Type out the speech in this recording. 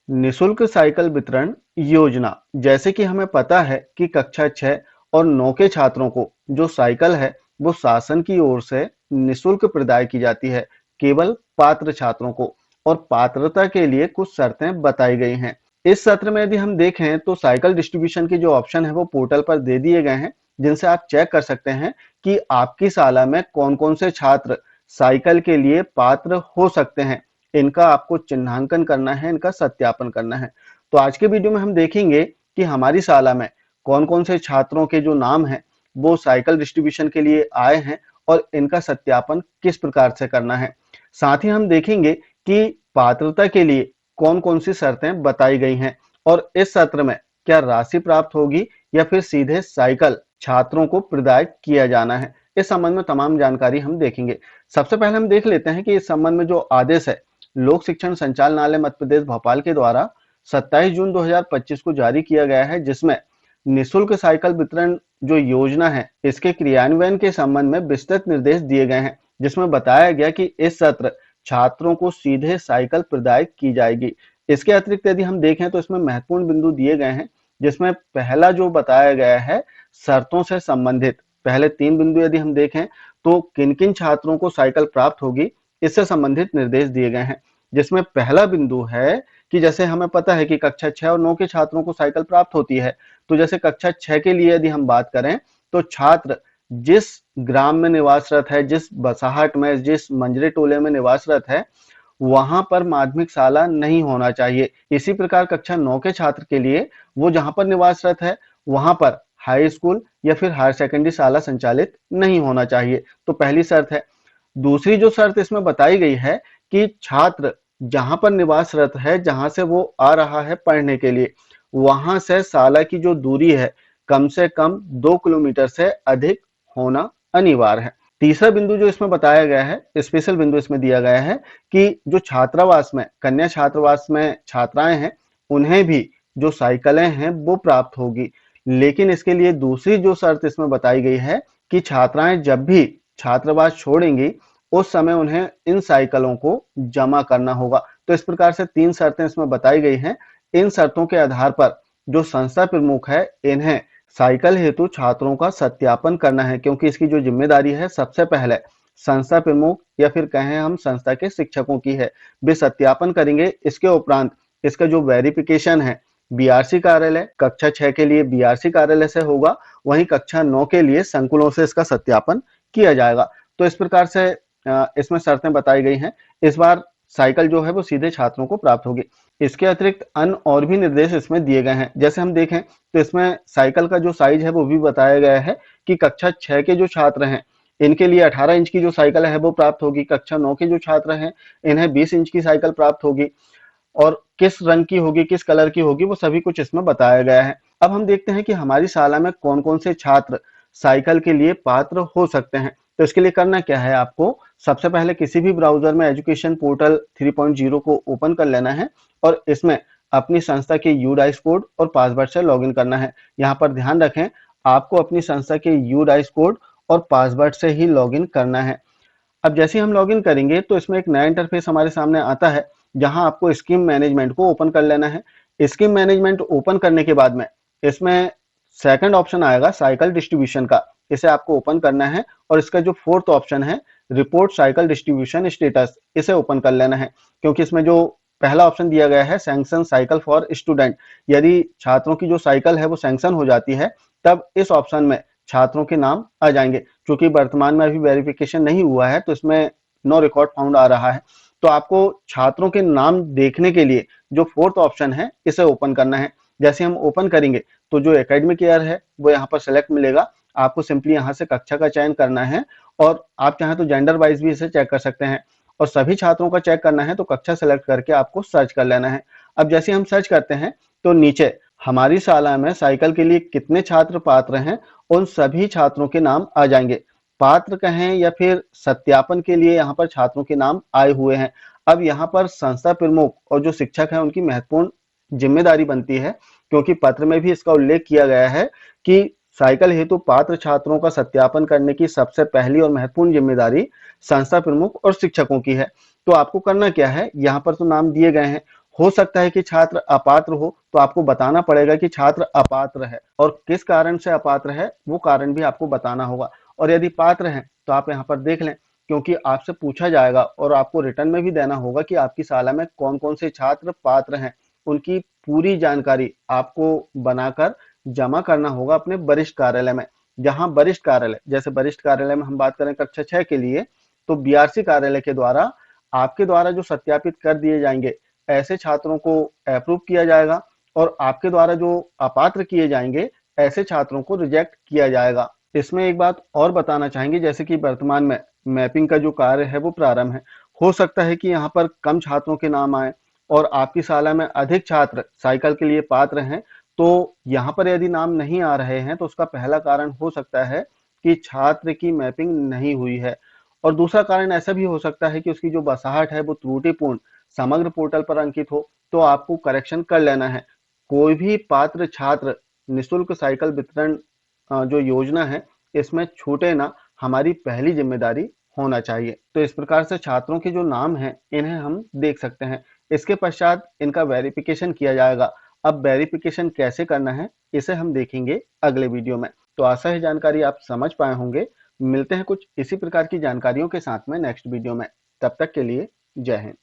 निशुल्क साइकिल वितरण योजना। जैसे कि हमें पता है कि कक्षा 6 और 9 के छात्रों को जो साइकिल है वो शासन की ओर से निशुल्क प्रदाय की जाती है केवल पात्र छात्रों को, और पात्रता के लिए कुछ शर्तें बताई गई हैं। इस सत्र में यदि हम देखें तो साइकिल डिस्ट्रीब्यूशन के जो ऑप्शन है वो पोर्टल पर दे दिए गए हैं, जिनसे आप चेक कर सकते हैं कि आपकी शाला में कौन कौन से छात्र साइकिल के लिए पात्र हो सकते हैं। इनका आपको चिन्हांकन करना है, इनका सत्यापन करना है। तो आज के वीडियो में हम देखेंगे कि हमारी शाला में कौन कौन से छात्रों के जो नाम हैं वो साइकिल डिस्ट्रीब्यूशन के लिए आए हैं और इनका सत्यापन किस प्रकार से करना है। साथ ही हम देखेंगे कि पात्रता के लिए कौन कौन सी शर्तें बताई गई हैं और इस सत्र में क्या राशि प्राप्त होगी या फिर सीधे साइकिल छात्रों को प्रदाय किया जाना है। इस संबंध में तमाम जानकारी हम देखेंगे। सबसे पहले हम देख लेते हैं कि इस संबंध में जो आदेश है लोक शिक्षण संचालनालय मध्य प्रदेश भोपाल के द्वारा 27 जून 2025 को जारी किया गया है, जिसमें निशुल्क साइकिल वितरण जो योजना है इसके क्रियान्वयन के संबंध में विस्तृत निर्देश दिए गए हैं, जिसमें बताया गया कि इस सत्र छात्रों को सीधे साइकिल प्रदाय की जाएगी। इसके अतिरिक्त यदि हम देखें तो इसमें महत्वपूर्ण बिंदु दिए गए हैं, जिसमें पहला जो बताया गया है शर्तों से संबंधित पहले 3 बिंदु यदि हम देखें तो किन किन छात्रों को साइकिल प्राप्त होगी इससे संबंधित निर्देश दिए गए हैं। जिसमें पहला बिंदु है कि जैसे हमें पता है कि कक्षा 6 और 9 के छात्रों को साइकिल प्राप्त होती है, तो जैसे कक्षा 6 के लिए यदि हम बात करें तो छात्र जिस ग्राम में निवासरत है, जिस बसाहट में, जिस मंजरे टोले में निवासरत है, वहां पर माध्यमिक शाला नहीं होना चाहिए। इसी प्रकार कक्षा 9 के छात्र के लिए वो जहां पर निवासरत है वहां पर हाई स्कूल या फिर हायर सेकेंडरी शाला संचालित नहीं होना चाहिए। तो पहली शर्त है। दूसरी जो शर्त इसमें बताई गई है कि छात्र जहां पर निवासरत है, जहां से वो आ रहा है पढ़ने के लिए, वहां से शाला की जो दूरी है कम से कम 2 किलोमीटर से अधिक होना अनिवार्य है। तीसरा बिंदु जो इसमें बताया गया है, स्पेशल बिंदु इसमें दिया गया है कि जो छात्रावास में, कन्या छात्रावास में छात्राएं हैं, उन्हें भी जो साइकिलें हैं वो प्राप्त होगी। लेकिन इसके लिए दूसरी जो शर्त इसमें बताई गई है कि छात्राएं जब भी छात्रावास छोड़ेंगी उस समय उन्हें इन साइकिलों को जमा करना होगा। तो इस प्रकार से 3 शर्तें इसमें बताई गई हैं। इन शर्तों के आधार पर जो संस्था प्रमुख है इन्हें साइकिल हेतु छात्रों का सत्यापन करना है, क्योंकि इसकी जो जिम्मेदारी है सबसे पहले संस्था प्रमुख या फिर कहें हम संस्था के शिक्षकों की है। वे सत्यापन करेंगे। इसके उपरांत इसका जो वेरिफिकेशन है बीआरसी कार्यालय, कक्षा 6 के लिए बीआरसी कार्यालय से होगा, वहीं कक्षा 9 के लिए संकुलों से इसका सत्यापन किया जाएगा। तो इस प्रकार से इसमें शर्तें बताई गई हैं। इस बार साइकिल जो है वो सीधे छात्रों को प्राप्त होगी। इसके अतिरिक्त अन्य और भी निर्देश इसमें दिए गए हैं। जैसे हम देखें तो इसमें साइकिल का जो साइज है वो भी बताया गया है कि कक्षा 6 के जो छात्र हैं इनके लिए 18 इंच की जो साइकिल है वो प्राप्त होगी। कक्षा 9 के जो छात्र हैं इन्हें 20 इंच की साइकिल प्राप्त होगी, और किस रंग की होगी, किस कलर की होगी, वो सभी कुछ इसमें बताया गया है। अब हम देखते हैं कि हमारी शाला में कौन कौन से छात्र साइकिल के लिए पात्र हो सकते हैं। तो इसके लिए करना क्या है, आपको सबसे पहले किसी भी ब्राउजर में एजुकेशन पोर्टल 3.0 को ओपन कर लेना है और इसमें अपनी संस्था के यूडाइस कोड और पासवर्ड से लॉगिन करना है। यहाँ पर ध्यान रखें, आपको अपनी संस्था के यूडाइस कोड और पासवर्ड से ही लॉगिन करना है। अब जैसे ही हम लॉगिन करेंगे तो इसमें एक नया इंटरफेस हमारे सामने आता है, जहां आपको स्कीम मैनेजमेंट को ओपन कर लेना है। स्कीम मैनेजमेंट ओपन करने के बाद में इसमें सेकंड ऑप्शन आएगा साइकिल डिस्ट्रीब्यूशन का, इसे आपको ओपन करना है और इसका जो फोर्थ ऑप्शन है रिपोर्ट साइकिल डिस्ट्रीब्यूशन स्टेटस, इसे ओपन कर लेना है। क्योंकि इसमें जो पहला ऑप्शन दिया गया है सैंक्शन साइकिल फॉर स्टूडेंट, यदि छात्रों की जो साइकिल है वो सैंक्शन हो जाती है तब इस ऑप्शन में छात्रों के नाम आ जाएंगे। क्योंकि वर्तमान में अभी वेरिफिकेशन नहीं हुआ है तो इसमें नो रिकॉर्ड फाउंड आ रहा है। तो आपको छात्रों के नाम देखने के लिए जो फोर्थ ऑप्शन है इसे ओपन करना है। जैसे हम ओपन करेंगे तो जो एकेडमिक ईयर है वो यहाँ पर सेलेक्ट मिलेगा। आपको सिंपली यहाँ से कक्षा का चयन करना है और आप चाहें तो जेंडर वाइज भी इसे चेक कर सकते हैं, और सभी छात्रों का चेक करना है तो कक्षा सेलेक्ट करके आपको सर्च कर लेना है। अब जैसे हम सर्च करते हैं तो नीचे हमारी शाला में साइकिल के लिए कितने छात्र पात्र हैं उन सभी छात्रों के नाम आ जाएंगे। पात्र कहें या फिर सत्यापन के लिए यहाँ पर छात्रों के नाम आए हुए हैं। अब यहाँ पर संस्था प्रमुख और जो शिक्षक है उनकी महत्वपूर्ण जिम्मेदारी बनती है, क्योंकि पत्र में भी इसका उल्लेख किया गया है कि साइकिल हेतु पात्र छात्रों का सत्यापन करने की सबसे पहली और महत्वपूर्ण जिम्मेदारी संस्था प्रमुख और शिक्षकों की है। तो आपको करना क्या है, यहाँ पर तो नाम दिए गए हैं, हो सकता है कि छात्र अपात्र हो, तो आपको बताना पड़ेगा कि छात्र अपात्र है और किस कारण से अपात्र है वो कारण भी आपको बताना होगा। और यदि पात्र हैं तो आप यहाँ पर देख लें, क्योंकि आपसे पूछा जाएगा और आपको रिटर्न में भी देना होगा कि आपकी शाला में कौन कौन से छात्र पात्र हैं। उनकी पूरी जानकारी आपको बनाकर जमा करना होगा अपने वरिष्ठ कार्यालय में। जहां वरिष्ठ कार्यालय, जैसे वरिष्ठ कार्यालय में हम बात करें कक्षा 6 के लिए, तो बीआरसी कार्यालय के द्वारा आपके द्वारा जो सत्यापित कर दिए जाएंगे ऐसे छात्रों को अप्रूव किया जाएगा और आपके द्वारा जो अपात्र किए जाएंगे ऐसे छात्रों को रिजेक्ट किया जाएगा। इसमें एक बात और बताना चाहेंगे, जैसे कि वर्तमान में मैपिंग का जो कार्य है वो प्रारंभ है। हो सकता है कि यहाँ पर कम छात्रों के नाम आए और आपकी शाला में अधिक छात्र साइकिल के लिए पात्र हैं, तो यहाँ पर यदि नाम नहीं आ रहे हैं तो उसका पहला कारण हो सकता है कि छात्र की मैपिंग नहीं हुई है। और दूसरा कारण ऐसा भी हो सकता है कि उसकी जो बसाहट है वो त्रुटिपूर्ण समग्र पोर्टल पर अंकित हो, तो आपको करेक्शन कर लेना है। कोई भी पात्र छात्र निशुल्क साइकिल वितरण जो योजना है इसमें छूटे ना, हमारी पहली जिम्मेदारी होना चाहिए। तो इस प्रकार से छात्रों के जो नाम हैं इन्हें हम देख सकते हैं। इसके पश्चात इनका वेरिफिकेशन किया जाएगा। अब वेरिफिकेशन कैसे करना है इसे हम देखेंगे अगले वीडियो में। तो आशा है जानकारी आप समझ पाए होंगे। मिलते हैं कुछ इसी प्रकार की जानकारियों के साथ में नेक्स्ट वीडियो में। तब तक के लिए जय हिंद।